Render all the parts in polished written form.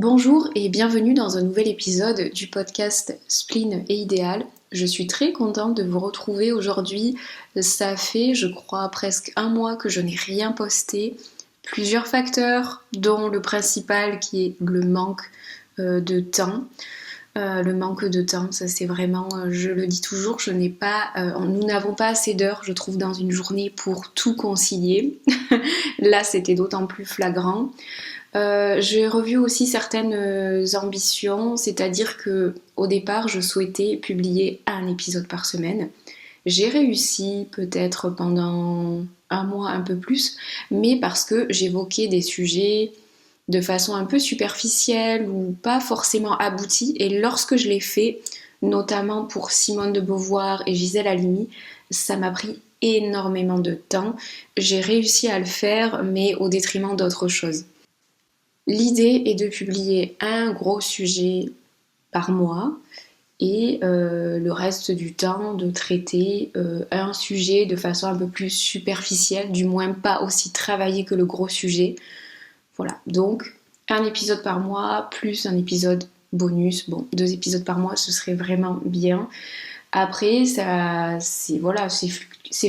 Bonjour et bienvenue dans un nouvel épisode du podcast Spleen et Idéal. Je suis très contente de vous retrouver aujourd'hui. Ça fait, je crois, presque un mois que je n'ai rien posté. Plusieurs facteurs, dont le principal qui est le manque de temps. Le manque de temps, ça c'est vraiment, je le dis toujours, nous n'avons pas assez d'heures, je trouve, dans une journée pour tout concilier. Là, c'était d'autant plus flagrant. J'ai revu aussi certaines ambitions, c'est-à-dire que au départ, je souhaitais publier un épisode par semaine. J'ai réussi peut-être pendant un mois, un peu plus, mais parce que j'évoquais des sujets de façon un peu superficielle ou pas forcément aboutie. Et lorsque je l'ai fait, notamment pour Simone de Beauvoir et Gisèle Halimi, ça m'a pris énormément de temps. J'ai réussi à le faire, mais au détriment d'autres choses. L'idée est de publier un gros sujet par mois et le reste du temps de traiter un sujet de façon un peu plus superficielle, du moins pas aussi travaillé que le gros sujet. Voilà, donc un épisode par mois plus un épisode bonus. Bon, 2 épisodes par mois, ce serait vraiment bien. Après, c'est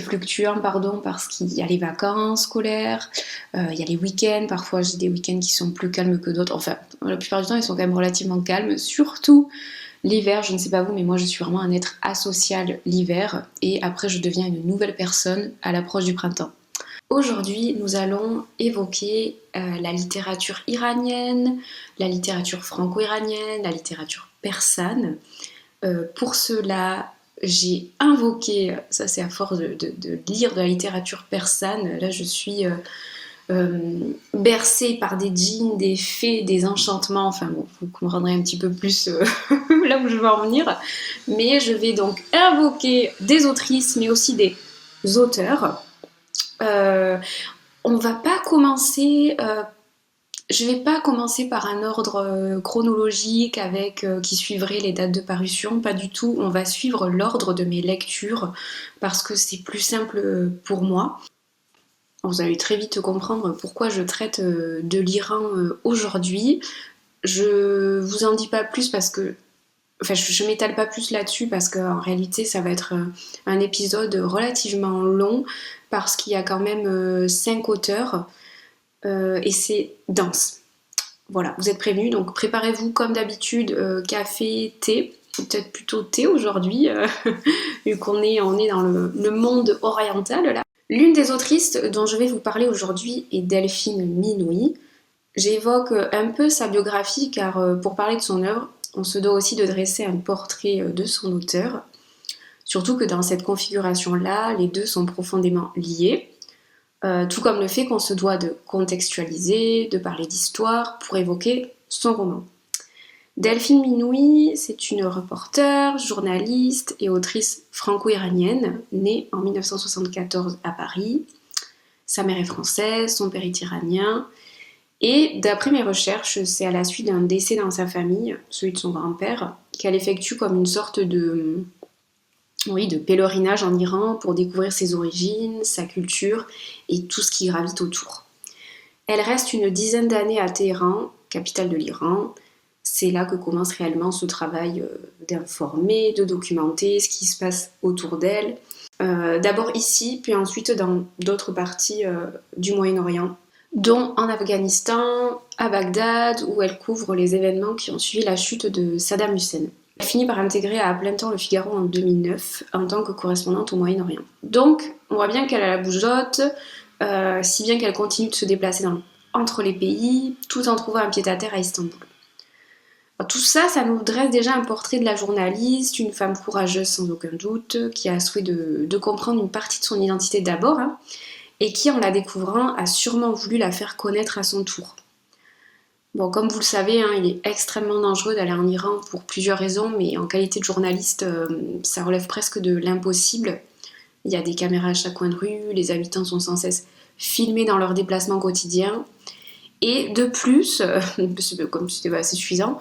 fluctuant, parce qu'il y a les vacances scolaires, il y a les week-ends. Parfois, j'ai des week-ends qui sont plus calmes que d'autres. Enfin, la plupart du temps, ils sont quand même relativement calmes. Surtout l'hiver, je ne sais pas vous, mais moi, je suis vraiment un être asocial l'hiver. Et après, je deviens une nouvelle personne à l'approche du printemps. Aujourd'hui, nous allons évoquer la littérature iranienne, la littérature franco-iranienne, la littérature persane. Pour cela, j'ai invoqué, ça c'est à force de lire de la littérature persane, là je suis bercée par des djinns, des fées, des enchantements, enfin bon, vous comprendrez un petit peu plus là où je veux en venir. Mais je vais donc invoquer des autrices, mais aussi des auteurs. On va pas commencer... Je vais pas commencer par un ordre chronologique qui suivrait les dates de parution, pas du tout. On va suivre l'ordre de mes lectures parce que c'est plus simple pour moi. Vous allez très vite comprendre pourquoi je traite de l'Iran aujourd'hui. Je vous en dis pas plus parce que... Enfin, je m'étale pas plus là-dessus parce qu'en réalité, ça va être un épisode relativement long parce qu'il y a quand même 5 auteurs. Et c'est dense. Voilà, vous êtes prévenus, donc préparez-vous comme d'habitude, café, thé, peut-être plutôt thé aujourd'hui, vu on est dans le monde oriental là. L'une des autrices dont je vais vous parler aujourd'hui est Delphine Minouy. J'évoque un peu sa biographie car pour parler de son œuvre, on se doit aussi de dresser un portrait de son auteur. Surtout que dans cette configuration-là, les deux sont profondément liés. Tout comme le fait qu'on se doit de contextualiser, de parler d'histoire pour évoquer son roman. Delphine Minouy, c'est une reporter, journaliste et autrice franco-iranienne, née en 1974 à Paris. Sa mère est française, son père est iranien. Et d'après mes recherches, c'est à la suite d'un décès dans sa famille, celui de son grand-père, qu'elle effectue comme une sorte de pèlerinage en Iran pour découvrir ses origines, sa culture et tout ce qui gravite autour. Elle reste une dizaine d'années à Téhéran, capitale de l'Iran. C'est là que commence réellement ce travail d'informer, de documenter ce qui se passe autour d'elle. D'abord ici, puis ensuite dans d'autres parties du Moyen-Orient, dont en Afghanistan, à Bagdad, où elle couvre les événements qui ont suivi la chute de Saddam Hussein. Elle finit par intégrer à plein temps le Figaro en 2009 en tant que correspondante au Moyen-Orient. Donc, on voit bien qu'elle a la bougeotte, si bien qu'elle continue de se déplacer entre les pays, tout en trouvant un pied-à-terre à Istanbul. Alors, tout ça, ça nous dresse déjà un portrait de la journaliste, une femme courageuse sans aucun doute, qui a souhait de comprendre une partie de son identité d'abord, et qui, en la découvrant, a sûrement voulu la faire connaître à son tour. Bon, comme vous le savez, il est extrêmement dangereux d'aller en Iran pour plusieurs raisons, mais en qualité de journaliste, ça relève presque de l'impossible. Il y a des caméras à chaque coin de rue, les habitants sont sans cesse filmés dans leurs déplacements quotidiens. Et de plus, comme c'était assez suffisant,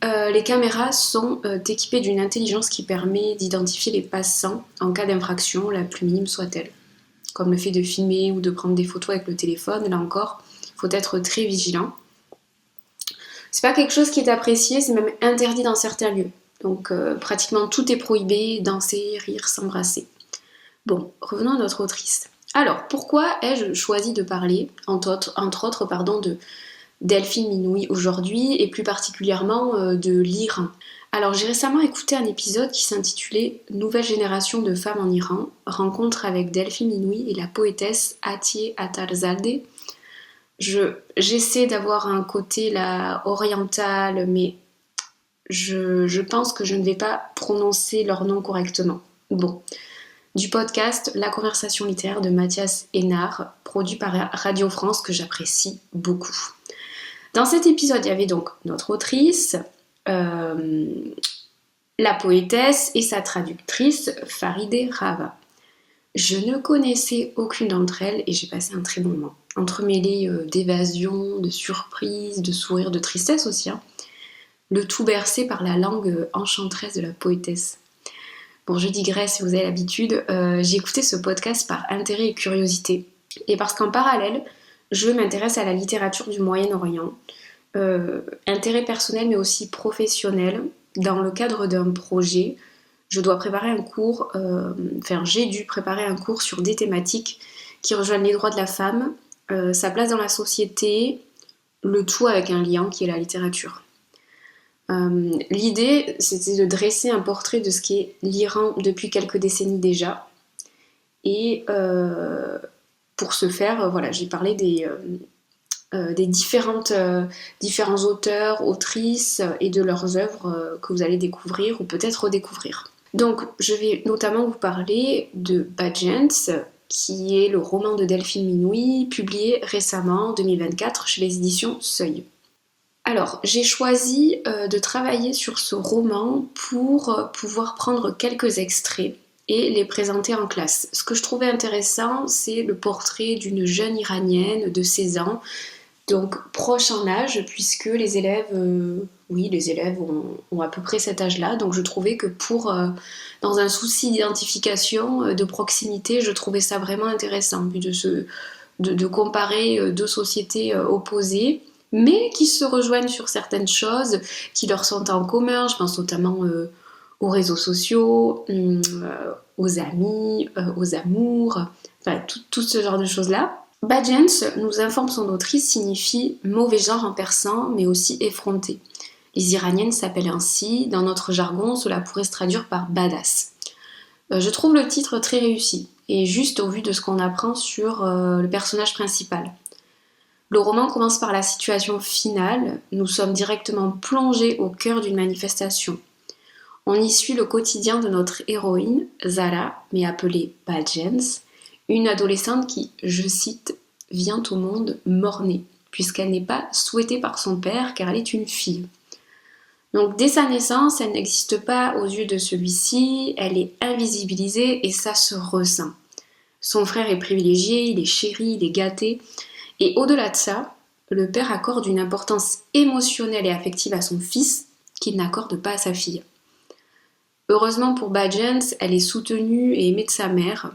les caméras sont équipées d'une intelligence qui permet d'identifier les passants en cas d'infraction, la plus minime soit-elle. Comme le fait de filmer ou de prendre des photos avec le téléphone, là encore, il faut être très vigilant. C'est pas quelque chose qui est apprécié, c'est même interdit dans certains lieux. Donc pratiquement tout est prohibé, danser, rire, s'embrasser. Bon, revenons à notre autrice. Alors, pourquoi ai-je choisi de parler, entre autres, de Delphine Minouy aujourd'hui, et plus particulièrement de l'Iran? Alors, j'ai récemment écouté un épisode qui s'intitulait Nouvelle génération de femmes en Iran, rencontre avec Delphine Minouy et la poétesse Atiye Atalzadeh. J'essaie d'avoir un côté là oriental, mais je pense que je ne vais pas prononcer leur nom correctement. Bon, du podcast La conversation littéraire de Mathias Hénard, produit par Radio France, que j'apprécie beaucoup. Dans cet épisode, il y avait donc notre autrice, la poétesse et sa traductrice Farideh Rava. Je ne connaissais aucune d'entre elles et j'ai passé un très bon moment. Entremêlé d'évasion, de surprise, de sourire, de tristesse aussi. Le tout bercé par la langue enchanteresse de la poétesse. Bon, je digresse si vous avez l'habitude. J'ai écouté ce podcast par intérêt et curiosité. Et parce qu'en parallèle, je m'intéresse à la littérature du Moyen-Orient. Intérêt personnel mais aussi professionnel. Dans le cadre d'un projet, je dois préparer un cours, j'ai dû préparer un cours sur des thématiques qui rejoignent les droits de la femme, sa place dans la société, le tout avec un lien qui est la littérature. L'idée, c'était de dresser un portrait de ce qu'est l'Iran depuis quelques décennies déjà. Et pour ce faire, j'ai parlé des différents auteurs, autrices et de leurs œuvres que vous allez découvrir ou peut-être redécouvrir. Donc, je vais notamment vous parler de Badjens, qui est le roman de Delphine Minouy, publié récemment, en 2024, chez les éditions Seuil. Alors, j'ai choisi de travailler sur ce roman pour pouvoir prendre quelques extraits et les présenter en classe. Ce que je trouvais intéressant, c'est le portrait d'une jeune Iranienne de 16 ans, donc proche en âge, puisque les élèves ont à peu près cet âge-là. Donc je trouvais que dans un souci d'identification, de proximité, je trouvais ça vraiment intéressant, de comparer deux sociétés opposées, mais qui se rejoignent sur certaines choses, qui leur sont en commun. Je pense notamment aux réseaux sociaux, aux amis, aux amours, enfin tout ce genre de choses-là. Badjens, nous informe son autrice, signifie mauvais genre en persan, mais aussi effronté. Les Iraniennes s'appellent ainsi. Dans notre jargon, cela pourrait se traduire par badass. Je trouve le titre très réussi, et juste au vu de ce qu'on apprend sur le personnage principal. Le roman commence par la situation finale. Nous sommes directement plongés au cœur d'une manifestation. On y suit le quotidien de notre héroïne, Zara, mais appelée Badjens, une adolescente qui, je cite, vient au monde mort-née, puisqu'elle n'est pas souhaitée par son père car elle est une fille. Donc dès sa naissance, elle n'existe pas aux yeux de celui-ci, elle est invisibilisée et ça se ressent. Son frère est privilégié, il est chéri, il est gâté, et au-delà de ça, le père accorde une importance émotionnelle et affective à son fils qu'il n'accorde pas à sa fille. Heureusement pour Badjens, elle est soutenue et aimée de sa mère.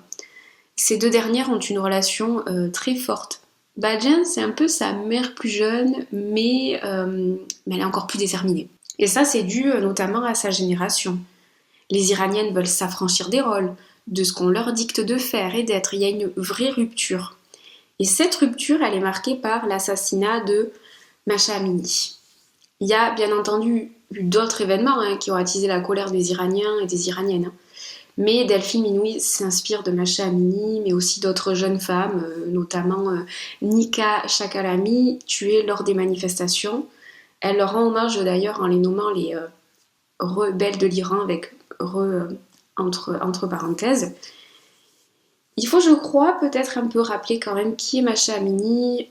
Ces deux dernières ont une relation très forte. Badjens, c'est un peu sa mère plus jeune, mais elle est encore plus déterminée. Et ça, c'est dû notamment à sa génération. Les Iraniennes veulent s'affranchir des rôles, de ce qu'on leur dicte de faire et d'être. Il y a une vraie rupture. Et cette rupture, elle est marquée par l'assassinat de Mahsa Amini. Il y a bien entendu eu d'autres événements qui ont attisé la colère des Iraniens et des Iraniennes. Mais Delphine Minouy s'inspire de Mahsa Amini, mais aussi d'autres jeunes femmes, notamment Nika Shakalami, tuée lors des manifestations. Elle leur rend hommage d'ailleurs en les nommant les rebelles de l'Iran avec entre parenthèses. Il faut, je crois, peut-être un peu rappeler quand même qui est Mahsa Amini.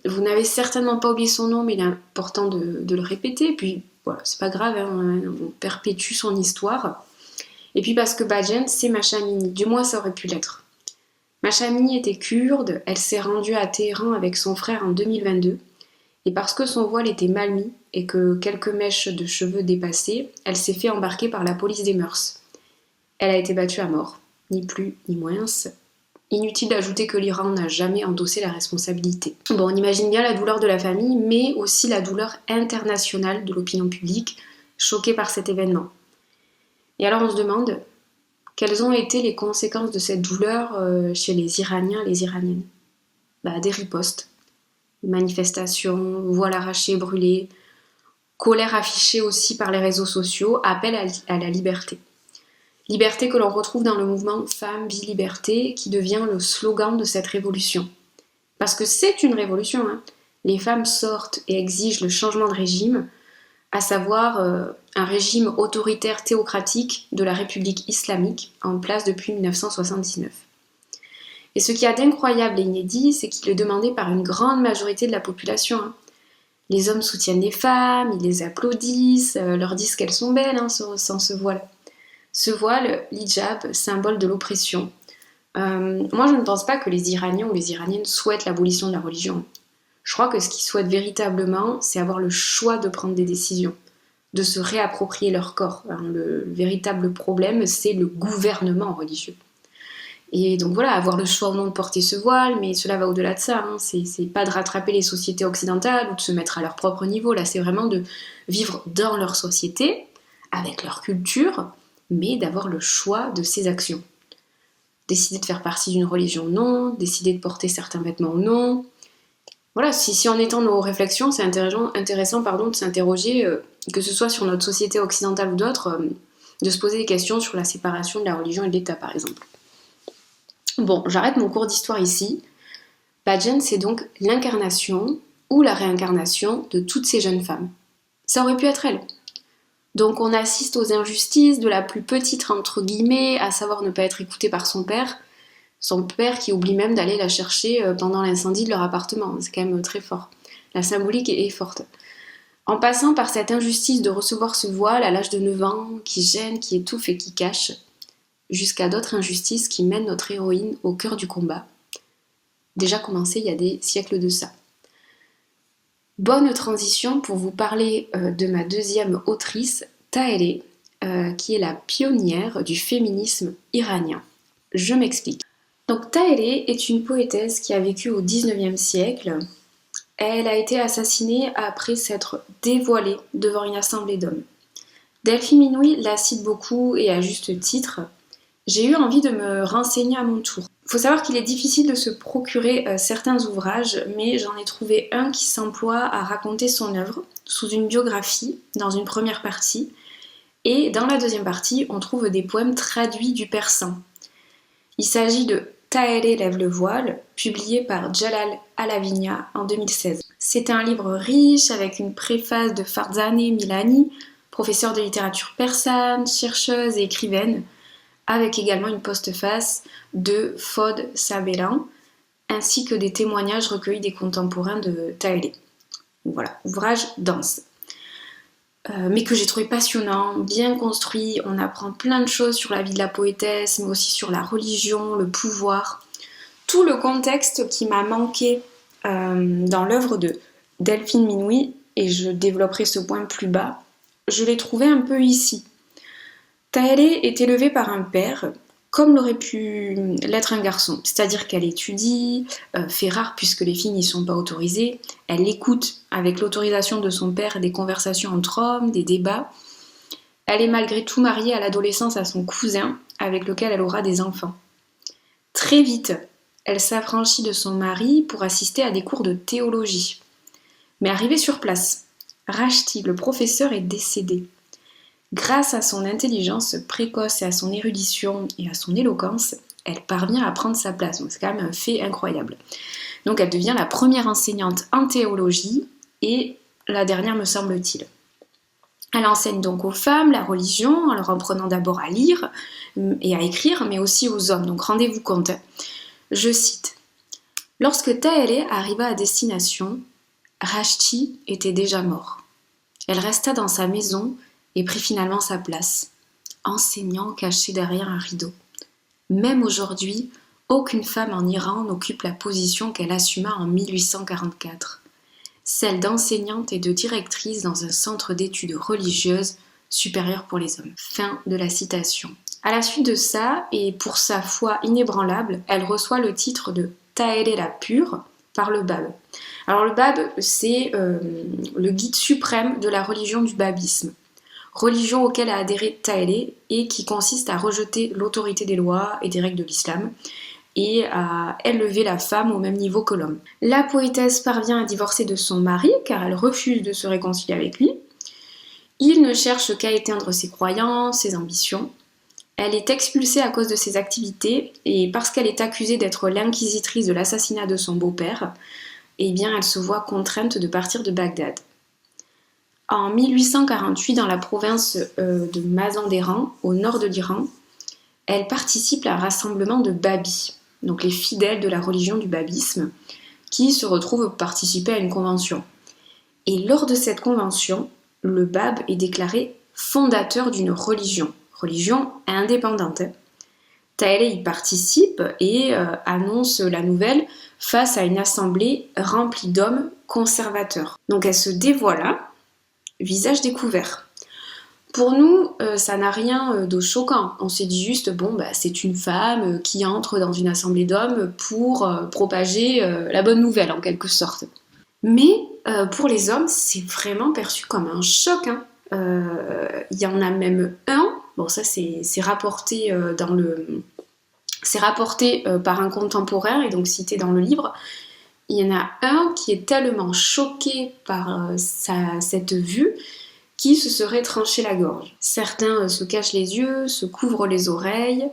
Vous n'avez certainement pas oublié son nom, mais il est important de le répéter. Puis voilà, c'est pas grave, on perpétue son histoire. Et puis parce que Badjens, c'est Mahsa Amini, du moins ça aurait pu l'être. Mahsa Amini était kurde, elle s'est rendue à Téhéran avec son frère en 2022. Et parce que son voile était mal mis et que quelques mèches de cheveux dépassaient, elle s'est fait embarquer par la police des mœurs. Elle a été battue à mort, ni plus ni moins. Inutile d'ajouter que l'Iran n'a jamais endossé la responsabilité. Bon, on imagine bien la douleur de la famille, mais aussi la douleur internationale de l'opinion publique, choquée par cet événement. Et alors on se demande, quelles ont été les conséquences de cette douleur chez les Iraniens et les Iraniennes? Des ripostes, manifestations, voiles arrachées, brûlées, colère affichée aussi par les réseaux sociaux, appel à la liberté. Liberté que l'on retrouve dans le mouvement Femmes, Vie, Liberté, qui devient le slogan de cette révolution. Parce que c'est une révolution, hein. Les femmes sortent et exigent le changement de régime, à savoir un régime autoritaire théocratique de la République islamique en place depuis 1979. Et ce qu'il y a d'incroyable et inédit, c'est qu'il est demandé par une grande majorité de la population, hein. Les hommes soutiennent les femmes, ils les applaudissent, leur disent qu'elles sont belles sans ce voile. Ce voile, l'hijab, symbole de l'oppression. Moi, je ne pense pas que les Iraniens ou les Iraniennes souhaitent l'abolition de la religion. Je crois que ce qu'ils souhaitent véritablement, c'est avoir le choix de prendre des décisions, de se réapproprier leur corps. Le véritable problème, c'est le gouvernement religieux. Et donc voilà, avoir le choix ou non de porter ce voile, mais cela va au-delà de ça. Hein. C'est pas de rattraper les sociétés occidentales ou de se mettre à leur propre niveau. Là, c'est vraiment de vivre dans leur société, avec leur culture, mais d'avoir le choix de ses actions. Décider de faire partie d'une religion ou non, décider de porter certains vêtements ou non. Voilà, si en étant nos réflexions, c'est intéressant de s'interroger, que ce soit sur notre société occidentale ou d'autres, de se poser des questions sur la séparation de la religion et de l'État, par exemple. Bon, j'arrête mon cours d'histoire ici. Badiane, c'est donc l'incarnation ou la réincarnation de toutes ces jeunes femmes. Ça aurait pu être elle. Donc on assiste aux injustices de la plus petite entre guillemets, à savoir ne pas être écoutée par son père qui oublie même d'aller la chercher pendant l'incendie de leur appartement. C'est quand même très fort. La symbolique est forte. En passant par cette injustice de recevoir ce voile à l'âge de 9 ans, qui gêne, qui étouffe et qui cache, jusqu'à d'autres injustices qui mènent notre héroïne au cœur du combat. Déjà commencé il y a des siècles de ça. Bonne transition pour vous parler de ma deuxième autrice, Tahereh, qui est la pionnière du féminisme iranien. Je m'explique. Donc Tahereh est une poétesse qui a vécu au XIXe siècle. Elle a été assassinée après s'être dévoilée devant une assemblée d'hommes. Delphine Minouy la cite beaucoup et à juste titre. J'ai eu envie de me renseigner à mon tour. Il faut savoir qu'il est difficile de se procurer certains ouvrages, mais j'en ai trouvé un qui s'emploie à raconter son œuvre sous une biographie, dans une première partie, et dans la deuxième partie, on trouve des poèmes traduits du persan. Il s'agit de Tahereh lève le voile, publié par Jalal Alavinia en 2016. C'est un livre riche avec une préface de Farzaneh Milani, professeure de littérature persane, chercheuse et écrivaine, avec également une postface de Fod Sabelan, ainsi que des témoignages recueillis des contemporains de Tahereh. Voilà, ouvrage dense. Mais que j'ai trouvé passionnant, bien construit, on apprend plein de choses sur la vie de la poétesse, mais aussi sur la religion, le pouvoir. Tout le contexte qui m'a manqué dans l'œuvre de Delphine Minouy, et je développerai ce point plus bas, je l'ai trouvé un peu ici. Tahereh est élevée par un père, comme l'aurait pu l'être un garçon. C'est-à-dire qu'elle étudie, fait rare puisque les filles n'y sont pas autorisées, elle écoute avec l'autorisation de son père des conversations entre hommes, des débats. Elle est malgré tout mariée à l'adolescence à son cousin, avec lequel elle aura des enfants. Très vite, elle s'affranchit de son mari pour assister à des cours de théologie. Mais arrivée sur place, Rashti, le professeur, est décédé. Grâce à son intelligence précoce et à son érudition et à son éloquence, elle parvient à prendre sa place. Donc c'est quand même un fait incroyable. Donc elle devient la première enseignante en théologie et la dernière me semble-t-il. Elle enseigne donc aux femmes la religion en leur apprenant d'abord à lire et à écrire, mais aussi aux hommes. Donc rendez-vous compte. Je cite. Lorsque Tahereh arriva à destination, Rashti était déjà mort. Elle resta dans sa maison et prit finalement sa place, enseignant caché derrière un rideau. Même aujourd'hui, aucune femme en Iran n'occupe la position qu'elle assuma en 1844, celle d'enseignante et de directrice dans un centre d'études religieuses supérieures pour les hommes. Fin de la citation. À la suite de ça, et pour sa foi inébranlable, elle reçoit le titre de Taélé la pure par le Bab. Alors le Bab, c'est le guide suprême de la religion du babisme, religion auquel a adhéré Taélé et qui consiste à rejeter l'autorité des lois et des règles de l'islam et à élever la femme au même niveau que l'homme. La poétesse parvient à divorcer de son mari car elle refuse de se réconcilier avec lui. Il ne cherche qu'à éteindre ses croyances, ses ambitions. Elle est expulsée à cause de ses activités et parce qu'elle est accusée d'être l'inquisitrice de l'assassinat de son beau-père, eh bien elle se voit contrainte de partir de Bagdad. En 1848, dans la province de Mazandéran, au nord de l'Iran, elle participe à un rassemblement de babis, donc les fidèles de la religion du babisme, qui se retrouvent participer à une convention. Et lors de cette convention, le Bab est déclaré fondateur d'une religion indépendante. Taélé y participe et annonce la nouvelle face à une assemblée remplie d'hommes conservateurs. Donc elle se dévoile là, visage découvert. Pour nous, ça n'a rien de choquant. On s'est dit juste, bon, bah, c'est une femme qui entre dans une assemblée d'hommes pour propager la bonne nouvelle, en quelque sorte. Mais pour les hommes, c'est vraiment perçu comme un choc. Hein. Y en a même un, bon ça c'est rapporté c'est rapporté par un contemporain et donc cité dans le livre. Il y en a un qui est tellement choqué par cette vue qui se serait tranché la gorge. Certains se cachent les yeux, se couvrent les oreilles.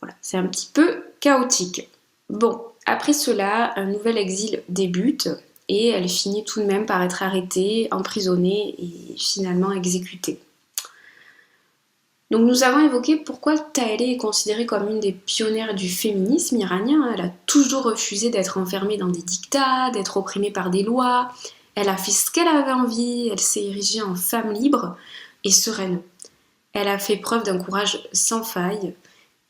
Voilà, c'est un petit peu chaotique. Bon, après cela, un nouvel exil débute et elle finit tout de même par être arrêtée, emprisonnée et finalement exécutée. Donc nous avons évoqué pourquoi Taélé est considérée comme une des pionnières du féminisme iranien. Elle a toujours refusé d'être enfermée dans des dictats, d'être opprimée par des lois. Elle a fait ce qu'elle avait envie, elle s'est érigée en femme libre et sereine. Elle a fait preuve d'un courage sans faille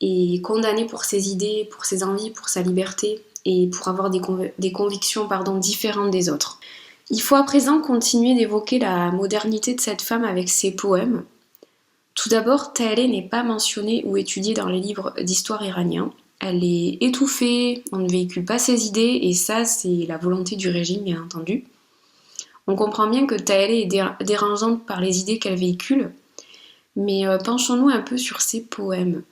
et condamnée pour ses idées, pour ses envies, pour sa liberté et pour avoir des convictions différentes des autres. Il faut à présent continuer d'évoquer la modernité de cette femme avec ses poèmes. Tout d'abord, Taélé n'est pas mentionnée ou étudiée dans les livres d'histoire iraniens. Elle est étouffée, on ne véhicule pas ses idées et ça c'est la volonté du régime bien entendu. On comprend bien que Taélé est dérangeante par les idées qu'elle véhicule, mais penchons-nous un peu sur ses poèmes.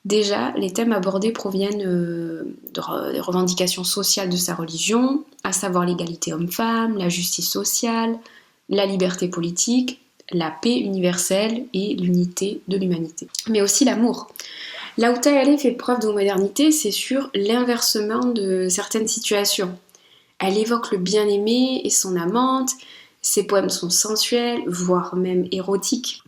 Déjà, les thèmes abordés proviennent des revendications sociales de sa religion, à savoir l'égalité homme-femme, la justice sociale, la liberté politique, la paix universelle et l'unité de l'humanité. Mais aussi l'amour. Là où Taélé fait preuve de modernité, c'est sur l'inversement de certaines situations. Elle évoque le bien-aimé et son amante, ses poèmes sont sensuels, voire même érotiques.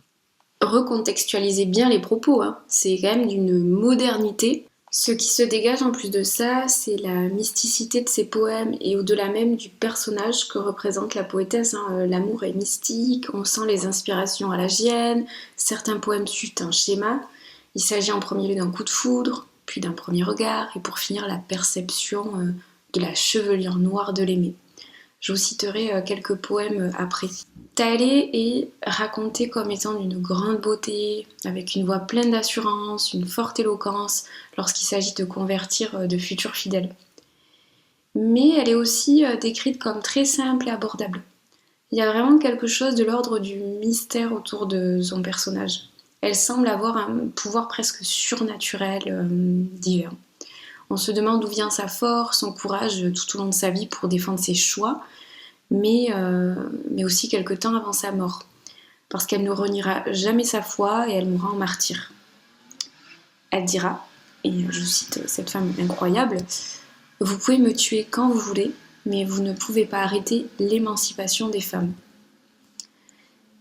Recontextualisez bien les propos, hein. C'est quand même d'une modernité. Ce qui se dégage en plus de ça, c'est la mysticité de ses poèmes et au-delà même du personnage que représente la poétesse. Hein. L'amour est mystique, on sent les inspirations à la Gienne, certains poèmes suivent un schéma. Il s'agit en premier lieu d'un coup de foudre, puis d'un premier regard, et pour finir la perception de la chevelure noire de l'aimé. Je vous citerai quelques poèmes après. Taélé est racontée comme étant d'une grande beauté, avec une voix pleine d'assurance, une forte éloquence, lorsqu'il s'agit de convertir de futurs fidèles. Mais elle est aussi décrite comme très simple et abordable. Il y a vraiment quelque chose de l'ordre du mystère autour de son personnage. Elle semble avoir un pouvoir presque surnaturel, divin. On se demande d'où vient sa force, son courage tout au long de sa vie pour défendre ses choix, mais aussi quelque temps avant sa mort, parce qu'elle ne reniera jamais sa foi et elle mourra en martyr. Elle dira, et je cite cette femme incroyable, « Vous pouvez me tuer quand vous voulez, mais vous ne pouvez pas arrêter l'émancipation des femmes. »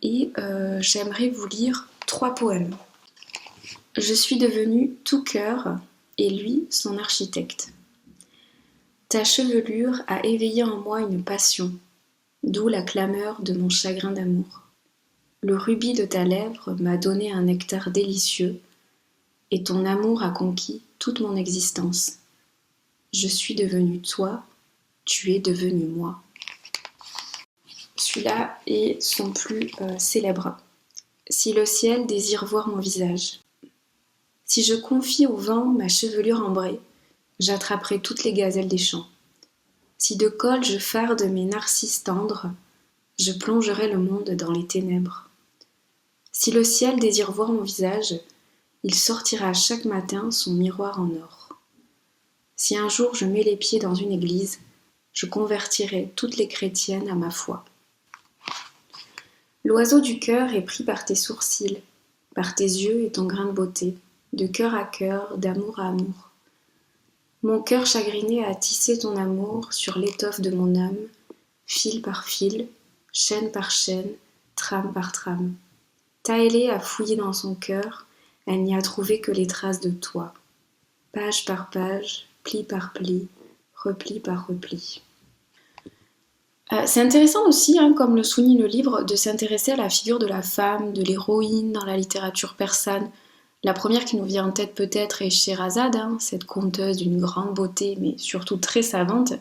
Et j'aimerais vous lire 3 poèmes. Je suis devenue tout cœur, et lui son architecte. Ta chevelure a éveillé en moi une passion, d'où la clameur de mon chagrin d'amour. Le rubis de ta lèvre m'a donné un nectar délicieux, et ton amour a conquis toute mon existence. Je suis devenue toi, tu es devenu moi. Celui-là est son plus célèbre. Si le ciel désire voir mon visage. Si je confie au vent ma chevelure ambrée, j'attraperai toutes les gazelles des champs. Si de col je farde mes narcisses tendres, je plongerai le monde dans les ténèbres. Si le ciel désire voir mon visage, il sortira chaque matin son miroir en or. Si un jour je mets les pieds dans une église, je convertirai toutes les chrétiennes à ma foi. L'oiseau du cœur est pris par tes sourcils, par tes yeux et ton grain de beauté, de cœur à cœur, d'amour à amour. Mon cœur chagriné a tissé ton amour sur l'étoffe de mon âme, fil par fil, chaîne par chaîne, trame par trame. Taëlé a fouillé dans son cœur, elle n'y a trouvé que les traces de toi. Page par page, pli par pli, repli par repli. C'est intéressant aussi, comme le souligne le livre, de s'intéresser à la figure de la femme, de l'héroïne dans la littérature persane. La première qui nous vient en tête peut-être est Sherazade, cette conteuse d'une grande beauté, mais surtout très savante,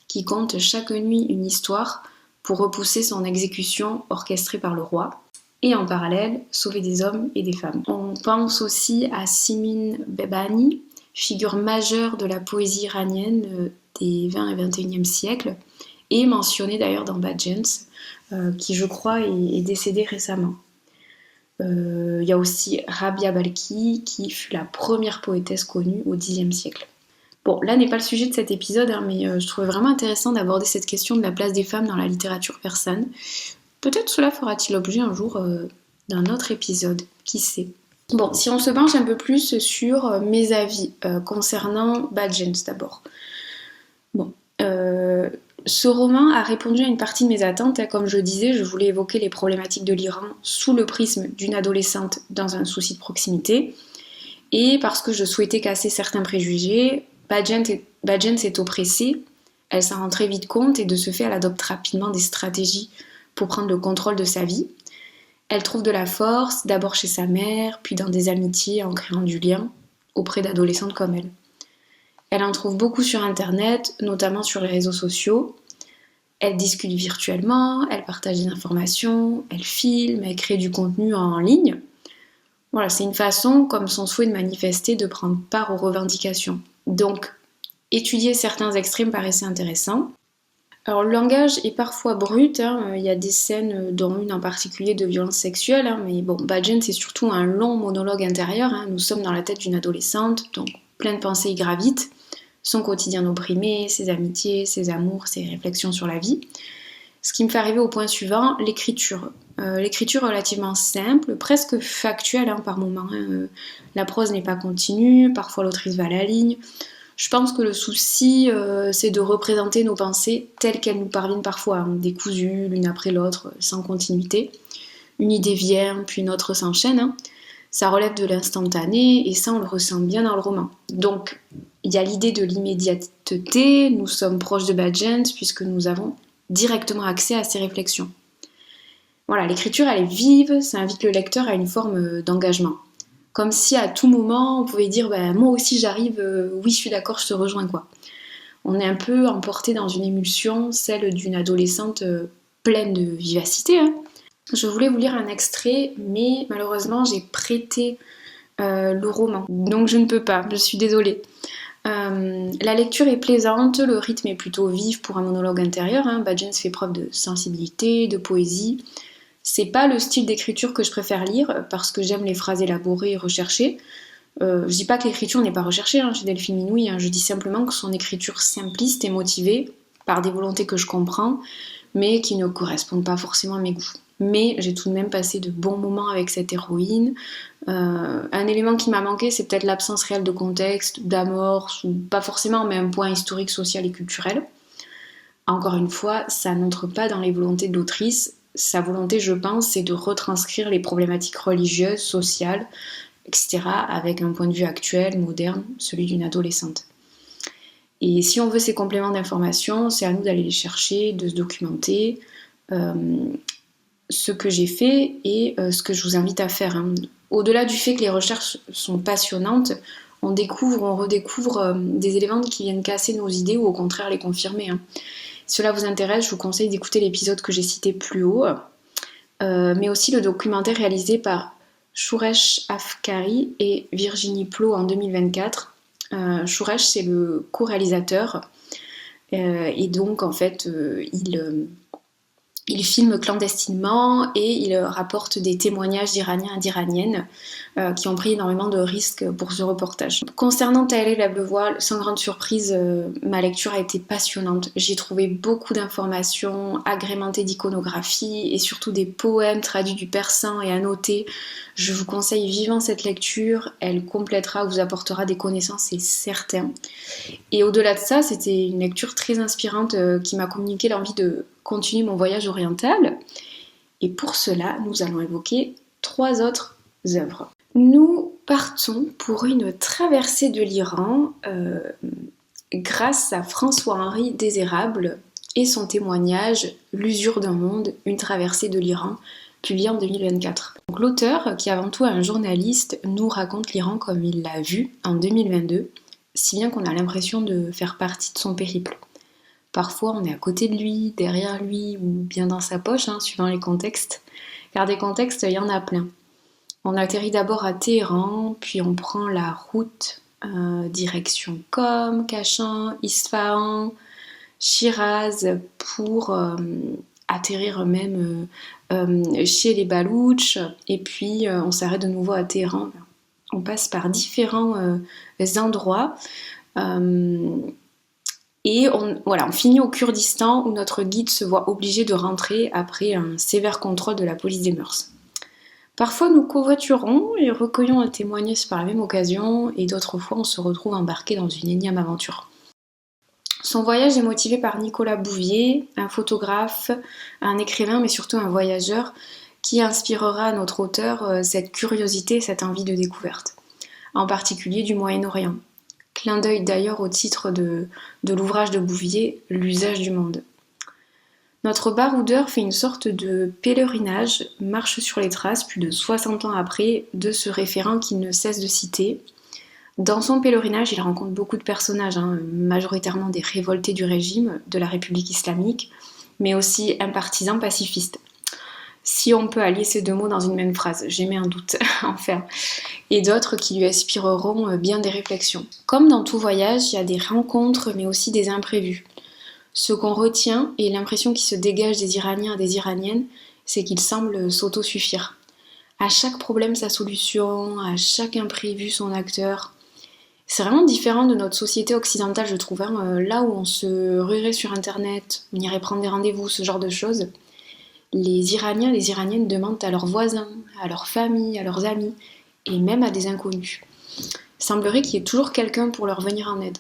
qui conte chaque nuit une histoire pour repousser son exécution orchestrée par le roi, et en parallèle sauver des hommes et des femmes. On pense aussi à Simin Bebani, figure majeure de la poésie iranienne des 20 et 21e siècles, et mentionnée d'ailleurs dans Badjens, qui je crois est décédée récemment. Il y a aussi Rabia Balkhi, qui fut la première poétesse connue au Xe siècle. Bon, là n'est pas le sujet de cet épisode, mais je trouvais vraiment intéressant d'aborder cette question de la place des femmes dans la littérature persane. Peut-être cela fera-t-il l'objet un jour d'un autre épisode, qui sait. Bon, si on se penche un peu plus sur mes avis concernant Badjens d'abord. Bon, ce roman a répondu à une partie de mes attentes. Comme je disais, je voulais évoquer les problématiques de l'Iran sous le prisme d'une adolescente dans un souci de proximité. Et parce que je souhaitais casser certains préjugés, Badjens est oppressée, elle s'en rend très vite compte et de ce fait elle adopte rapidement des stratégies pour prendre le contrôle de sa vie. Elle trouve de la force, d'abord chez sa mère, puis dans des amitiés en créant du lien auprès d'adolescentes comme elle. Elle en trouve beaucoup sur internet, notamment sur les réseaux sociaux. Elle discute virtuellement, elle partage des informations, elle filme, elle crée du contenu en ligne. Voilà, c'est une façon, comme son souhait de manifester, de prendre part aux revendications. Donc, étudier certains extraits me paraissait intéressant. Alors, le langage est parfois brut, il y a des scènes, dont une en particulier de violence sexuelle, mais bon, Badjens c'est surtout un long monologue intérieur, nous sommes dans la tête d'une adolescente, donc plein de pensées y gravitent. Son quotidien opprimé, ses amitiés, ses amours, ses réflexions sur la vie. Ce qui me fait arriver au point suivant, l'écriture. L'écriture relativement simple, presque factuelle par moments. La prose n'est pas continue, parfois l'autrice va à la ligne. Je pense que le souci, c'est de représenter nos pensées telles qu'elles nous parviennent parfois, décousues l'une après l'autre, sans continuité. Une idée vient, puis une autre s'enchaîne. Ça relève de l'instantané, et ça on le ressent bien dans le roman. Donc, il y a l'idée de l'immédiateté, nous sommes proches de Badjens puisque nous avons directement accès à ses réflexions. Voilà, l'écriture elle est vive, ça invite le lecteur à une forme d'engagement. Comme si à tout moment on pouvait dire moi aussi j'arrive, oui je suis d'accord, je te rejoins quoi. On est un peu emporté dans une émulsion, celle d'une adolescente pleine de vivacité. Je voulais vous lire un extrait, mais malheureusement j'ai prêté le roman, donc je ne peux pas, je suis désolée. La lecture est plaisante, le rythme est plutôt vif pour un monologue intérieur. Badjens fait preuve de sensibilité, de poésie. C'est pas le style d'écriture que je préfère lire parce que j'aime les phrases élaborées et recherchées. Je dis pas que l'écriture n'est pas recherchée chez Delphine Minouille, je dis simplement que son écriture simpliste est motivée par des volontés que je comprends, mais qui ne correspondent pas forcément à mes goûts. Mais j'ai tout de même passé de bons moments avec cette héroïne. Un élément qui m'a manqué, c'est peut-être l'absence réelle de contexte, d'amorce, ou pas forcément, mais un point historique, social et culturel. Encore une fois, ça n'entre pas dans les volontés de l'autrice. Sa volonté, je pense, c'est de retranscrire les problématiques religieuses, sociales, etc., avec un point de vue actuel, moderne, celui d'une adolescente. Et si on veut ces compléments d'information, c'est à nous d'aller les chercher, de se documenter. Ce que j'ai fait et ce que je vous invite à faire. Au-delà du fait que les recherches sont passionnantes, on découvre, on redécouvre des éléments qui viennent casser nos idées ou au contraire les confirmer. Si cela vous intéresse, je vous conseille d'écouter l'épisode que j'ai cité plus haut, mais aussi le documentaire réalisé par Chouresh Afkari et Virginie Plot en 2024. Chouresh, c'est le co-réalisateur et donc en fait il filme clandestinement et il rapporte des témoignages d'Iraniens et d'Iraniennes qui ont pris énormément de risques pour ce reportage. Concernant Tahlil Ablevoile, sans grande surprise, ma lecture a été passionnante. J'ai trouvé beaucoup d'informations agrémentées d'iconographie et surtout des poèmes traduits du persan et annotés. Je vous conseille vivement cette lecture, elle complétera, vous apportera des connaissances, c'est certain. Et au-delà de ça, c'était une lecture très inspirante qui m'a communiqué l'envie de continuer mon voyage oriental. Et pour cela, nous allons évoquer 3 autres œuvres. Nous partons pour une traversée de l'Iran grâce à François-Henri Désérable et son témoignage L'usure d'un monde, une traversée de l'Iran, publié en 2024. Donc, l'auteur, qui est avant tout un journaliste, nous raconte l'Iran comme il l'a vu en 2022, si bien qu'on a l'impression de faire partie de son périple. Parfois, on est à côté de lui, derrière lui, ou bien dans sa poche, suivant les contextes. Car des contextes, il y en a plein. On atterrit d'abord à Téhéran, puis on prend la route direction Qom, Kashan, Isfahan, Shiraz, pour atterrir même chez les Baloutches. Et puis, on s'arrête de nouveau à Téhéran. On passe par différents endroits. Et on finit au Kurdistan où notre guide se voit obligé de rentrer après un sévère contrôle de la police des mœurs. Parfois nous covoiturons et recueillons un témoignage par la même occasion et d'autres fois on se retrouve embarqué dans une énième aventure. Son voyage est motivé par Nicolas Bouvier, un photographe, un écrivain mais surtout un voyageur qui inspirera à notre auteur cette curiosité, cette envie de découverte, en particulier du Moyen-Orient. Clin d'œil d'ailleurs au titre de l'ouvrage de Bouvier, L'usage du monde. Notre baroudeur fait une sorte de pèlerinage, marche sur les traces plus de 60 ans après de ce référent qu'il ne cesse de citer. Dans son pèlerinage, il rencontre beaucoup de personnages, majoritairement des révoltés du régime, de la République islamique, mais aussi un partisan pacifiste. Si on peut allier ces 2 mots dans une même phrase, j'émets un doute, enfin. Et d'autres qui lui inspireront bien des réflexions. Comme dans tout voyage, il y a des rencontres, mais aussi des imprévus. Ce qu'on retient et l'impression qui se dégage des Iraniens et des Iraniennes, c'est qu'ils semblent s'autosuffire. À chaque problème sa solution, à chaque imprévu son acteur. C'est vraiment différent de notre société occidentale, je trouve. Là où on se ruerait sur internet, on irait prendre des rendez-vous, ce genre de choses. Les Iraniens et les Iraniennes demandent à leurs voisins, à leurs familles, à leurs amis, et même à des inconnus. Il semblerait qu'il y ait toujours quelqu'un pour leur venir en aide.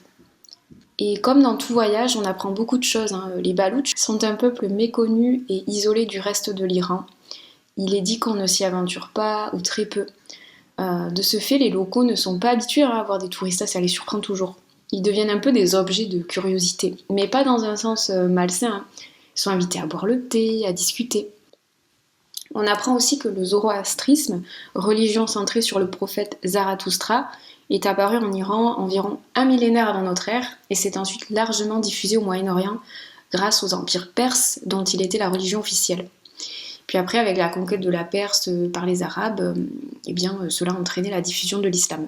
Et comme dans tout voyage, on apprend beaucoup de choses. Les Baloutches sont un peuple méconnu et isolé du reste de l'Iran. Il est dit qu'on ne s'y aventure pas, ou très peu. De ce fait, les locaux ne sont pas habitués à avoir des touristes, ça les surprend toujours. Ils deviennent un peu des objets de curiosité, mais pas dans un sens malsain. Ils sont invités à boire le thé, à discuter. On apprend aussi que le zoroastrisme, religion centrée sur le prophète Zarathustra, est apparu en Iran environ 1 millénaire avant notre ère et s'est ensuite largement diffusé au Moyen-Orient grâce aux empires perses dont il était la religion officielle. Puis après, avec la conquête de la Perse par les Arabes, cela a entraîné la diffusion de l'islam.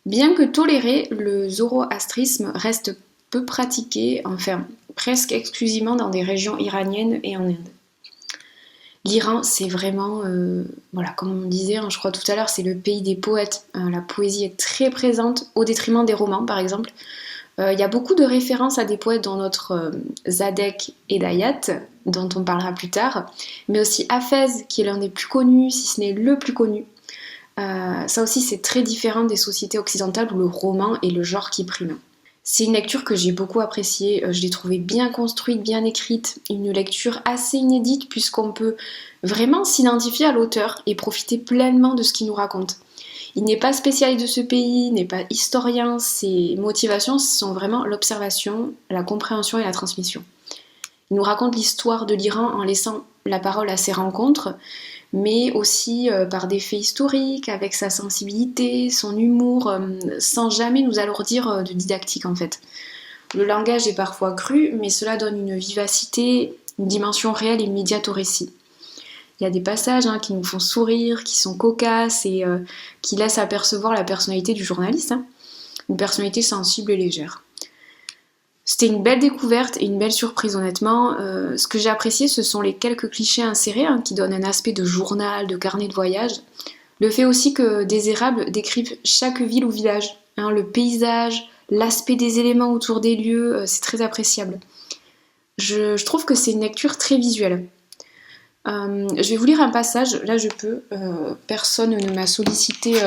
Bien que toléré, le zoroastrisme reste peu pratiqué, enfin presque exclusivement dans des régions iraniennes et en Inde. L'Iran, c'est vraiment, comme on disait, je crois tout à l'heure, c'est le pays des poètes. La poésie est très présente, au détriment des romans, par exemple. Il y a beaucoup de références à des poètes dans notre Zadek Hedayat, dont on parlera plus tard, mais aussi Hafez, qui est l'un des plus connus, si ce n'est le plus connu. Ça aussi, c'est très différent des sociétés occidentales où le roman est le genre qui prime. C'est une lecture que j'ai beaucoup appréciée, je l'ai trouvée bien construite, bien écrite, une lecture assez inédite puisqu'on peut vraiment s'identifier à l'auteur et profiter pleinement de ce qu'il nous raconte. Il n'est pas spécialiste de ce pays, il n'est pas historien, ses motivations sont vraiment l'observation, la compréhension et la transmission. Il nous raconte l'histoire de l'Iran en laissant la parole à ses rencontres, mais aussi par des faits historiques, avec sa sensibilité, son humour, sans jamais nous alourdir de didactique en fait. Le langage est parfois cru, mais cela donne une vivacité, une dimension réelle et immédiate au récit. Il y a des passages qui nous font sourire, qui sont cocasses et qui laissent apercevoir la personnalité du journaliste, une personnalité sensible et légère. C'était une belle découverte et une belle surprise honnêtement. Ce que j'ai apprécié, ce sont les quelques clichés insérés qui donnent un aspect de journal, de carnet de voyage. Le fait aussi que Désérable décrive chaque ville ou village, le paysage, l'aspect des éléments autour des lieux, c'est très appréciable. Je trouve que c'est une lecture très visuelle. Je vais vous lire un passage, là je peux, personne ne m'a sollicité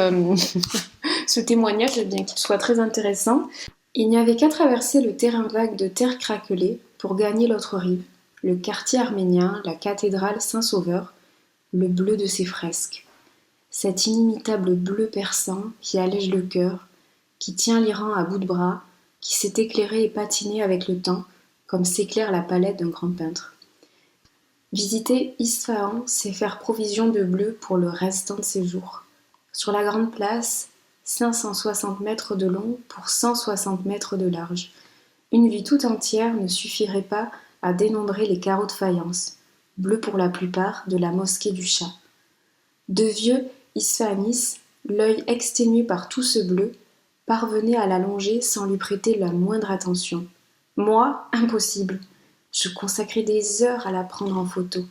ce témoignage, bien qu'il soit très intéressant. Il n'y avait qu'à traverser le terrain vague de terre craquelée pour gagner l'autre rive, le quartier arménien, la cathédrale Saint-Sauveur, le bleu de ses fresques. Cet inimitable bleu perçant qui allège le cœur, qui tient l'Iran à bout de bras, qui s'est éclairé et patiné avec le temps, comme s'éclaire la palette d'un grand peintre. Visiter Isfahan, c'est faire provision de bleu pour le restant de ses jours. Sur la grande place, 560 mètres de long pour 160 mètres de large. Une vie tout entière ne suffirait pas à dénombrer les carreaux de faïence, bleus pour la plupart, de la mosquée du Chat. De vieux Isfahanis, l'œil exténué par tout ce bleu, parvenaient à la longer sans lui prêter la moindre attention. Moi, impossible. Je consacrais des heures à la prendre en photo.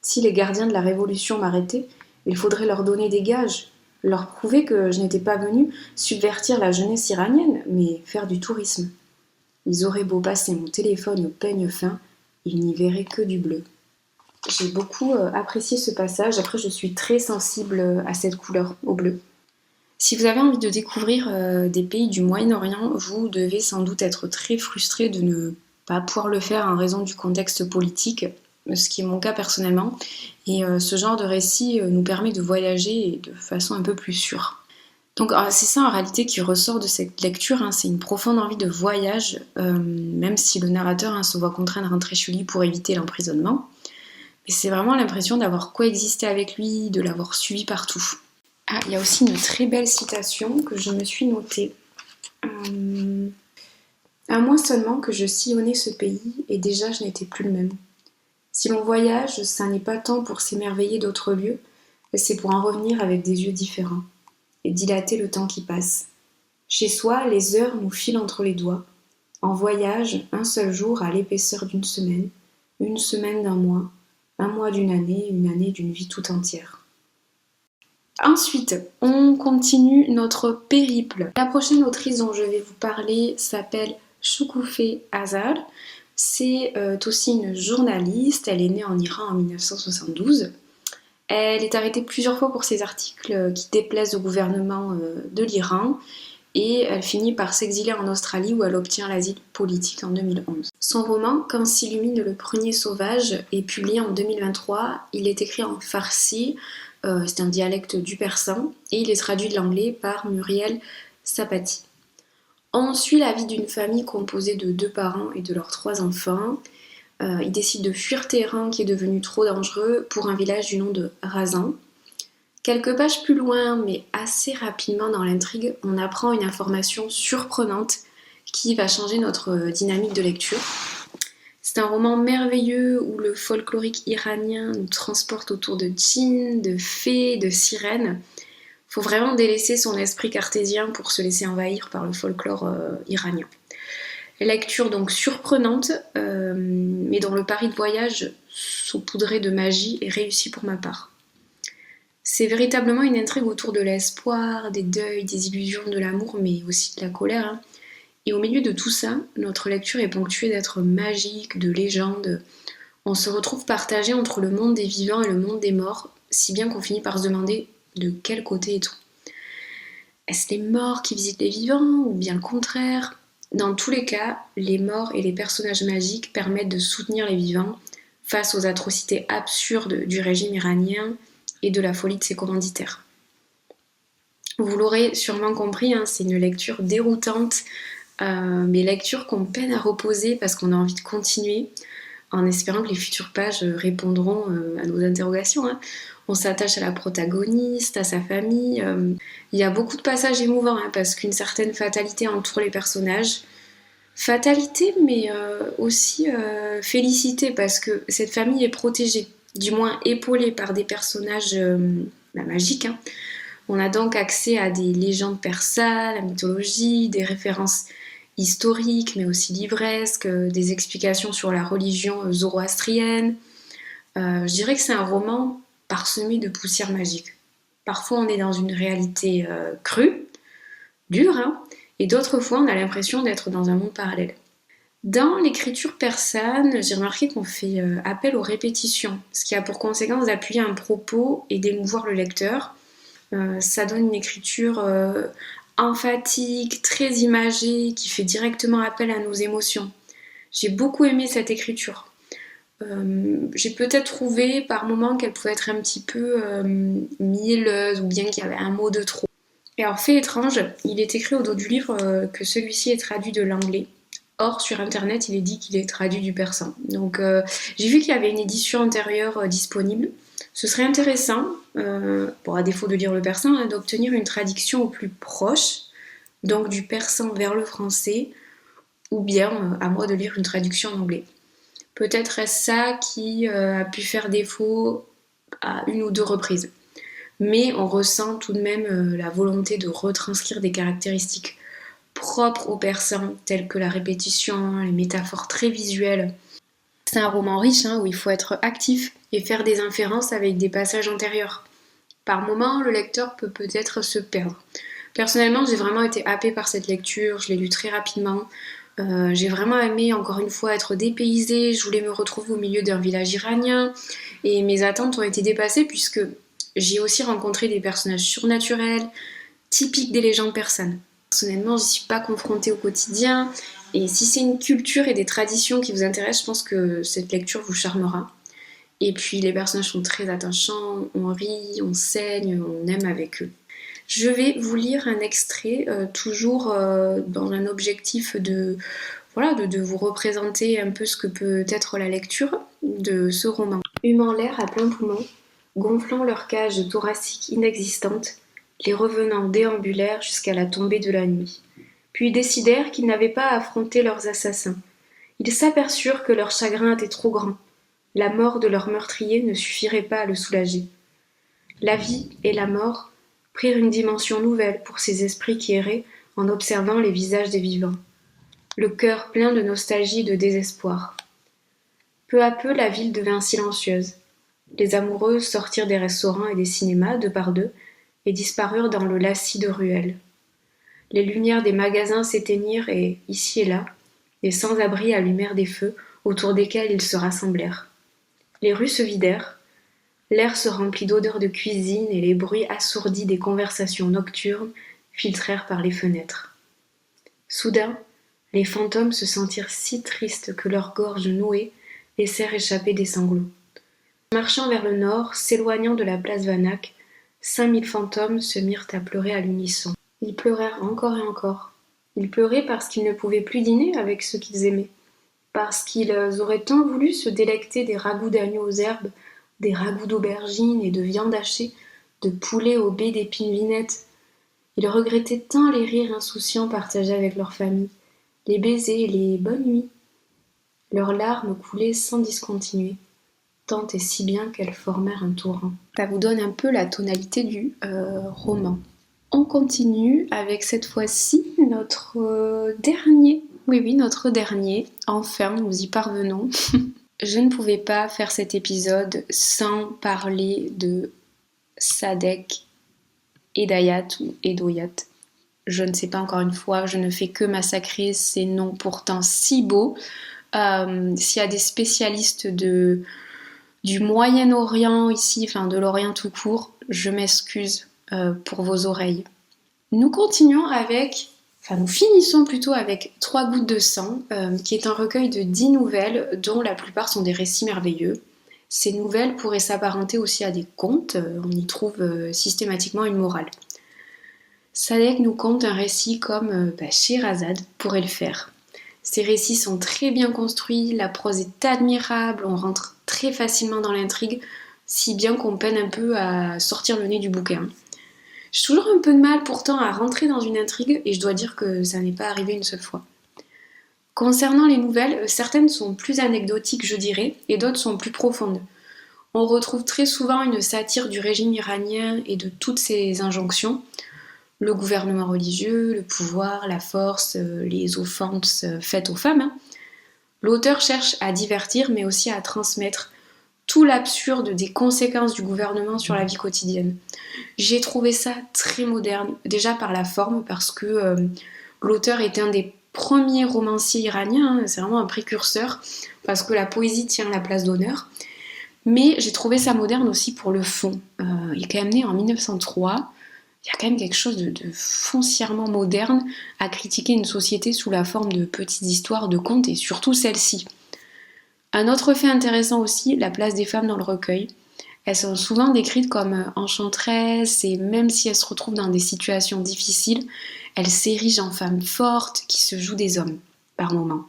Si les gardiens de la Révolution m'arrêtaient, il faudrait leur donner des gages, leur prouver que je n'étais pas venue subvertir la jeunesse iranienne, mais faire du tourisme. Ils auraient beau passer mon téléphone au peigne fin, ils n'y verraient que du bleu. J'ai beaucoup apprécié ce passage, après je suis très sensible à cette couleur, au bleu. Si vous avez envie de découvrir des pays du Moyen-Orient, vous devez sans doute être très frustré de ne pas pouvoir le faire en raison du contexte politique, ce qui est mon cas personnellement. Et ce genre de récit nous permet de voyager de façon un peu plus sûre. Donc c'est ça en réalité qui ressort de cette lecture, c'est une profonde envie de voyage, même si le narrateur se voit contraint de rentrer chez lui pour éviter l'emprisonnement. Mais c'est vraiment l'impression d'avoir coexisté avec lui, de l'avoir suivi partout. Ah, il y a aussi une très belle citation que je me suis notée. Un mois seulement que je sillonnais ce pays, et déjà je n'étais plus le même. Si l'on voyage, ça n'est pas tant pour s'émerveiller d'autres lieux, mais c'est pour en revenir avec des yeux différents, et dilater le temps qui passe. Chez soi, les heures nous filent entre les doigts. En voyage, un seul jour a l'épaisseur d'une semaine, une semaine d'un mois, un mois d'une année, une année d'une vie tout entière. Ensuite, on continue notre périple. La prochaine autrice dont je vais vous parler s'appelle Shoukoufeh Azar. C'est aussi une journaliste, elle est née en Iran en 1972. Elle est arrêtée plusieurs fois pour ses articles qui déplaisent au gouvernement de l'Iran et elle finit par s'exiler en Australie où elle obtient l'asile politique en 2011. Son roman Quand s'illumine le prunier sauvage est publié en 2023. Il est écrit en farsi, c'est un dialecte du persan, et il est traduit de l'anglais par Muriel Sapati. On suit la vie d'une famille composée de 2 parents et de leurs 3 enfants. Ils décident de fuir Téhéran qui est devenu trop dangereux pour un village du nom de Razan. Quelques pages plus loin, mais assez rapidement dans l'intrigue, on apprend une information surprenante qui va changer notre dynamique de lecture. C'est un roman merveilleux où le folklorique iranien nous transporte autour de djinns, de fées, de sirènes. Faut vraiment délaisser son esprit cartésien pour se laisser envahir par le folklore iranien. Lecture donc surprenante, mais dont le pari de voyage saupoudré de magie est réussi pour ma part. C'est véritablement une intrigue autour de l'espoir, des deuils, des illusions, de l'amour, mais aussi de la colère. Et au milieu de tout ça, notre lecture est ponctuée d'êtres magiques, de légendes. On se retrouve partagé entre le monde des vivants et le monde des morts, si bien qu'on finit par se demander de quel côté est-on. Est-ce les morts qui visitent les vivants, ou bien le contraire ? Dans tous les cas, les morts et les personnages magiques permettent de soutenir les vivants face aux atrocités absurdes du régime iranien et de la folie de ses commanditaires. Vous l'aurez sûrement compris, c'est une lecture déroutante, mais lecture qu'on peine à reposer parce qu'on a envie de continuer, en espérant que les futures pages répondront à nos interrogations. On s'attache à la protagoniste, à sa famille. Il y a beaucoup de passages émouvants parce qu'une certaine fatalité entoure les personnages. Fatalité, mais aussi félicité parce que cette famille est protégée. du moins épaulé par des personnages magiques, hein. On a donc accès à des légendes persanes, la mythologie, des références historiques mais aussi livresques, des explications sur la religion zoroastrienne. Je dirais que c'est un roman parsemé de poussière magique. Parfois on est dans une réalité crue, dure, hein, et d'autres fois on a l'impression d'être dans un monde parallèle. Dans l'écriture persane, j'ai remarqué qu'on fait appel aux répétitions, ce qui a pour conséquence d'appuyer un propos et d'émouvoir le lecteur. Ça donne une écriture emphatique, très imagée, qui fait directement appel à nos émotions. J'ai beaucoup aimé cette écriture. J'ai peut-être trouvé par moments qu'elle pouvait être un petit peu mielleuse ou bien qu'il y avait un mot de trop. Et alors, fait étrange, il est écrit au dos du livre que celui-ci est traduit de l'anglais. Or, sur internet, il est dit qu'il est traduit du persan. Donc, j'ai vu qu'il y avait une édition antérieure disponible. Ce serait intéressant, à défaut de lire le persan, hein, d'obtenir une traduction au plus proche, donc du persan vers le français, ou bien à moi de lire une traduction en anglais. Peut-être est-ce ça qui a pu faire défaut à une ou deux reprises. Mais on ressent tout de même la volonté de retranscrire des caractéristiques propres aux persans, telles que la répétition, les métaphores très visuelles. C'est un roman riche où il faut être actif et faire des inférences avec des passages antérieurs. Par moments, le lecteur peut peut-être se perdre. Personnellement, j'ai vraiment été happée par cette lecture, je l'ai lu très rapidement. J'ai vraiment aimé, encore une fois, être dépaysée. Je voulais me retrouver au milieu d'un village iranien et mes attentes ont été dépassées puisque j'ai aussi rencontré des personnages surnaturels, typiques des légendes persanes. Personnellement, j'y suis pas confrontée au quotidien et si c'est une culture et des traditions qui vous intéressent, je pense que cette lecture vous charmera. Et puis les personnages sont très attachants, on rit, on saigne, on aime avec eux. Je vais vous lire un extrait, toujours dans un objectif de vous représenter un peu ce que peut être la lecture de ce roman. Humant l'air à plein poumon, gonflant leur cage thoracique inexistante, les revenants déambulèrent jusqu'à la tombée de la nuit. Puis décidèrent qu'ils n'avaient pas à affronter leurs assassins. Ils s'aperçurent que leur chagrin était trop grand. La mort de leur meurtrier ne suffirait pas à le soulager. La vie et la mort prirent une dimension nouvelle pour ces esprits qui erraient en observant les visages des vivants. Le cœur plein de nostalgie et de désespoir. Peu à peu, la ville devint silencieuse. Les amoureux sortirent des restaurants et des cinémas, deux par deux, et disparurent dans le lacis de ruelles. Les lumières des magasins s'éteignirent et, ici et là, les sans-abri allumèrent des feux autour desquels ils se rassemblèrent. Les rues se vidèrent, l'air se remplit d'odeurs de cuisine et les bruits assourdis des conversations nocturnes filtrèrent par les fenêtres. Soudain, les fantômes se sentirent si tristes que leurs gorges nouées laissèrent échapper des sanglots. Marchant vers le nord, s'éloignant de la place Vanac, 5000 fantômes se mirent à pleurer à l'unisson. Ils pleurèrent encore et encore. Ils pleuraient parce qu'ils ne pouvaient plus dîner avec ceux qu'ils aimaient, parce qu'ils auraient tant voulu se délecter des ragoûts d'agneau aux herbes, des ragoûts d'aubergines et de viande hachée, de poulet aux baies d'épines vinettes. Ils regrettaient tant les rires insouciants partagés avec leur famille, les baisers et les bonnes nuits. Leurs larmes coulaient sans discontinuer, tant et si bien qu'elles formèrent un torrent. Ça vous donne un peu la tonalité du roman. On continue avec cette fois-ci notre dernier. Oui, notre dernier. Enfin, nous y parvenons. Je ne pouvais pas faire cet épisode sans parler de Sadek Edayat ou Edoyat. Je ne sais pas, encore une fois, je ne fais que massacrer ces noms pourtant si beaux. S'il y a des spécialistes du Moyen-Orient ici, enfin de l'Orient tout court, je m'excuse pour vos oreilles. Nous finissons plutôt avec 3 gouttes de sang, qui est un recueil de 10 nouvelles, dont la plupart sont des récits merveilleux. Ces nouvelles pourraient s'apparenter aussi à des contes, on y trouve systématiquement une morale. Sadek nous conte un récit comme Scheherazade pourrait le faire. Ces récits sont très bien construits, la prose est admirable, on rentre très facilement dans l'intrigue, si bien qu'on peine un peu à sortir le nez du bouquin. J'ai toujours un peu de mal pourtant à rentrer dans une intrigue et je dois dire que ça n'est pas arrivé une seule fois. Concernant les nouvelles, certaines sont plus anecdotiques je dirais et d'autres sont plus profondes. On retrouve très souvent une satire du régime iranien et de toutes ses injonctions. Le gouvernement religieux, le pouvoir, la force, les offenses faites aux femmes. L'auteur cherche à divertir mais aussi à transmettre tout l'absurde des conséquences du gouvernement sur la vie quotidienne. J'ai trouvé ça très moderne, déjà par la forme, parce que l'auteur est un des premiers romanciers iraniens, c'est vraiment un précurseur, parce que la poésie tient la place d'honneur. Mais j'ai trouvé ça moderne aussi pour le fond. Il est quand même né en 1903. Il y a quand même quelque chose de foncièrement moderne à critiquer une société sous la forme de petites histoires, de contes, et surtout celle-ci. Un autre fait intéressant aussi, la place des femmes dans le recueil. Elles sont souvent décrites comme enchanteresses, et même si elles se retrouvent dans des situations difficiles, elles s'érigent en femmes fortes qui se jouent des hommes, par moments.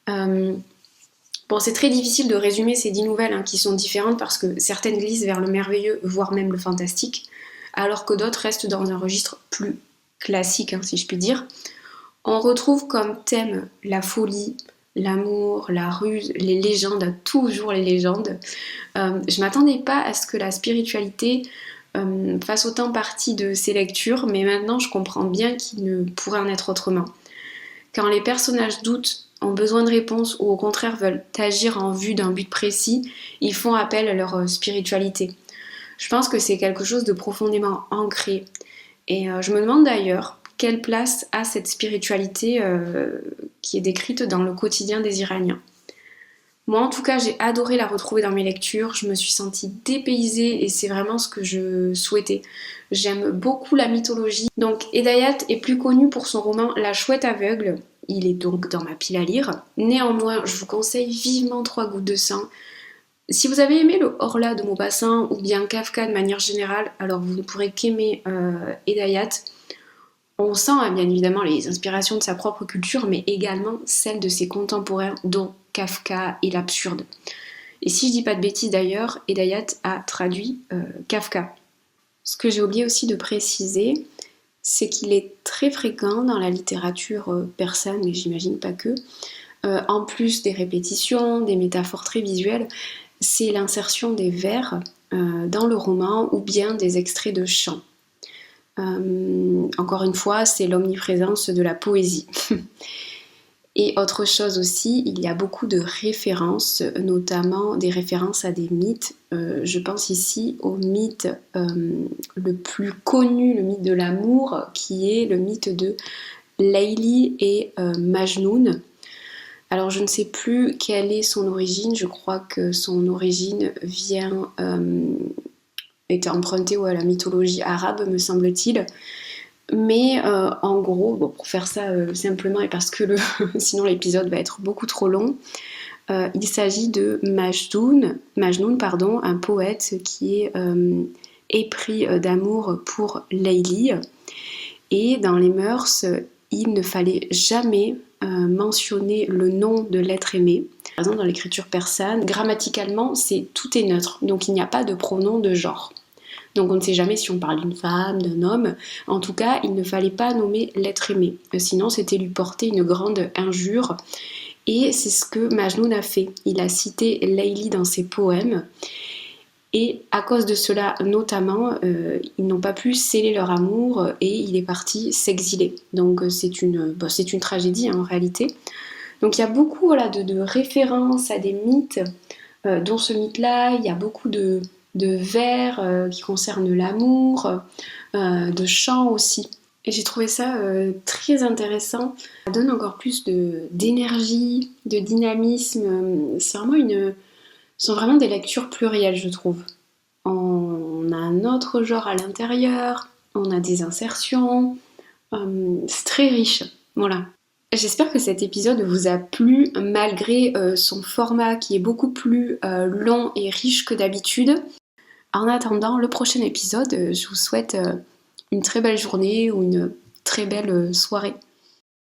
Bon, c'est très difficile de résumer ces 10 nouvelles qui sont différentes parce que certaines glissent vers le merveilleux, voire même le fantastique, alors que d'autres restent dans un registre plus classique, si je puis dire. On retrouve comme thème la folie, l'amour, la ruse, les légendes, toujours les légendes. Je m'attendais pas à ce que la spiritualité fasse autant partie de ces lectures, mais maintenant je comprends bien qu'il ne pourrait en être autrement. Quand les personnages doutent, ont besoin de réponses ou au contraire veulent agir en vue d'un but précis, ils font appel à leur spiritualité. Je pense que c'est quelque chose de profondément ancré. Et je me demande d'ailleurs quelle place a cette spiritualité qui est décrite dans le quotidien des Iraniens. Moi en tout cas j'ai adoré la retrouver dans mes lectures, je me suis sentie dépaysée et c'est vraiment ce que je souhaitais. J'aime beaucoup la mythologie. Donc Hedayat est plus connu pour son roman La Chouette aveugle, il est donc dans ma pile à lire. Néanmoins je vous conseille vivement 3 gouttes de sang. Si vous avez aimé le Horla de Maupassant ou bien Kafka de manière générale, alors vous ne pourrez qu'aimer Hedayat. On sent bien évidemment les inspirations de sa propre culture, mais également celles de ses contemporains, dont Kafka et l'absurde. Et si je dis pas de bêtises d'ailleurs, Hedayat a traduit Kafka. Ce que j'ai oublié aussi de préciser, c'est qu'il est très fréquent dans la littérature persane, mais j'imagine pas que, en plus des répétitions, des métaphores très visuelles, c'est l'insertion des vers dans le roman ou bien des extraits de chants. Encore une fois, c'est l'omniprésence de la poésie. Et autre chose aussi, il y a beaucoup de références, notamment des références à des mythes. Je pense ici au mythe le plus connu, le mythe de l'amour, qui est le mythe de Layli et Majnoun. Alors je ne sais plus quelle est son origine, je crois que son origine est empruntée à la mythologie arabe, me semble-t-il. Mais en gros, bon, pour faire ça simplement et parce que sinon l'épisode va être beaucoup trop long, il s'agit de Majnoun, un poète qui est épris d'amour pour Layli. Et dans les mœurs, il ne fallait jamais mentionner le nom de l'être aimé. Par exemple, dans l'écriture persane, grammaticalement, tout est neutre, donc il n'y a pas de pronom de genre. Donc on ne sait jamais si on parle d'une femme, d'un homme. En tout cas, il ne fallait pas nommer l'être aimé. Sinon, c'était lui porter une grande injure. Et c'est ce que Majnoun a fait. Il a cité Layli dans ses poèmes. Et à cause de cela, notamment, ils n'ont pas pu sceller leur amour et il est parti s'exiler. Donc c'est une tragédie en réalité. Donc il y a beaucoup de références à des mythes, dont ce mythe-là, il y a beaucoup de vers qui concernent l'amour, de chants aussi. Et j'ai trouvé ça très intéressant. Ça donne encore plus d'énergie, de dynamisme. Ce sont vraiment des lectures plurielles, je trouve. On a un autre genre à l'intérieur, on a des insertions. C'est très riche. Voilà. J'espère que cet épisode vous a plu malgré son format qui est beaucoup plus long et riche que d'habitude. En attendant le prochain épisode, je vous souhaite une très belle journée ou une très belle soirée.